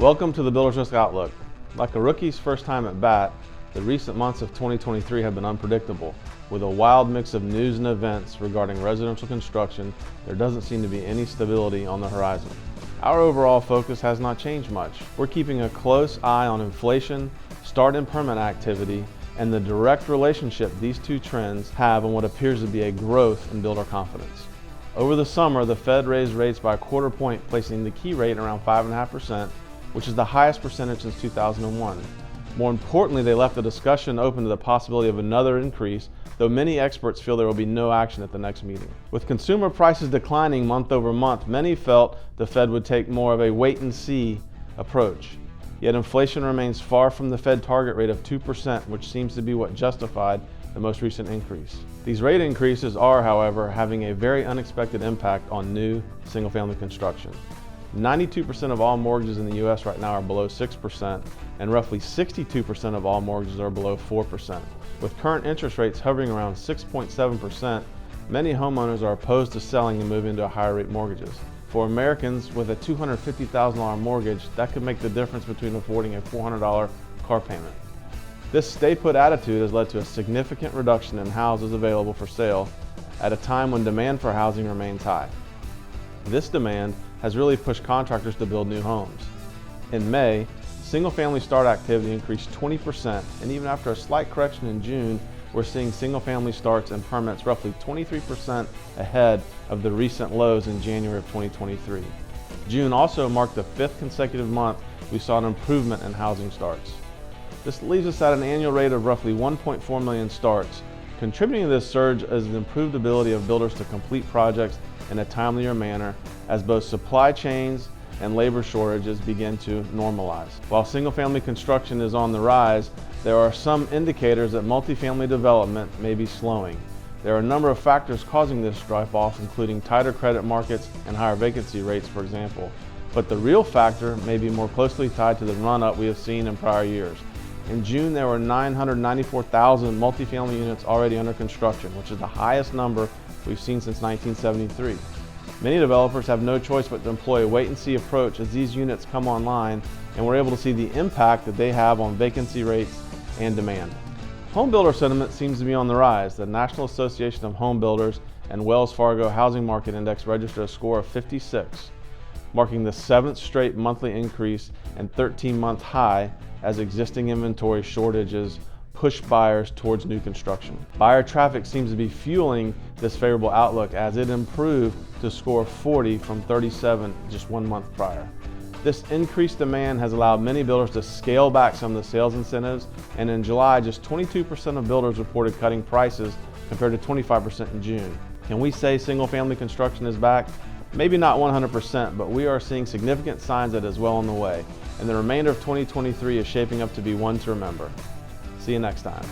Welcome to the Builder's Risk Outlook. Like a rookie's first time at bat, the recent months of 2023 have been unpredictable. With a wild mix of news and events regarding residential construction, there doesn't seem to be any stability on the horizon. Our overall focus has not changed much. We're keeping a close eye on inflation, start and permit activity, and the direct relationship these two trends have on what appears to be a growth in builder confidence. Over the summer, the Fed raised rates by a quarter point, placing the key rate around 5.5%, which is the highest percentage since 2001. More importantly, they left the discussion open to the possibility of another increase, though many experts feel there will be no action at the next meeting. With consumer prices declining month over month, many felt the Fed would take more of a wait-and-see approach. Yet inflation remains far from the Fed target rate of 2%, which seems to be what justified the most recent increase. These rate increases are, however, having a very unexpected impact on new single-family construction. 92% of all mortgages in the U.S. right now are below 6%, and roughly 62% of all mortgages are below 4%. With current interest rates hovering around 6.7%, many homeowners are opposed to selling and moving into higher rate mortgages. For Americans with a $250,000 mortgage, that could make the difference between affording a $400 car payment. This stay-put attitude has led to a significant reduction in houses available for sale at a time when demand for housing remains high. This demand has really pushed contractors to build new homes. In May, single-family start activity increased 20%, and even after a slight correction in June, we're seeing single-family starts and permits roughly 23% ahead of the recent lows in January of 2023. June also marked the 5th consecutive month we saw an improvement in housing starts. This leaves us at an annual rate of roughly 1.4 million starts. Contributing to this surge is the improved ability of builders to complete projects in a timelier manner as both supply chains and labor shortages begin to normalize. While single-family construction is on the rise, there are some indicators that multifamily development may be slowing. There are a number of factors causing this drop-off, including tighter credit markets and higher vacancy rates, for example. But the real factor may be more closely tied to the run-up we have seen in prior years. In June, there were 994,000 multifamily units already under construction, which is the highest number we've seen since 1973. Many developers have no choice but to employ a wait-and-see approach as these units come online, and we're able to see the impact that they have on vacancy rates and demand. Home builder sentiment seems to be on the rise. The National Association of Home Builders and Wells Fargo Housing Market Index registered a score of 56, marking the 7th straight monthly increase and 13-month high as existing inventory shortages push buyers towards new construction. Buyer traffic seems to be fueling this favorable outlook as it improved to score 40 from 37 just 1 month prior. This increased demand has allowed many builders to scale back some of the sales incentives, and in July, just 22% of builders reported cutting prices compared to 25% in June. Can we say single-family construction is back? Maybe not 100%, but we are seeing significant signs that it is well on the way, and the remainder of 2023 is shaping up to be one to remember. See you next time.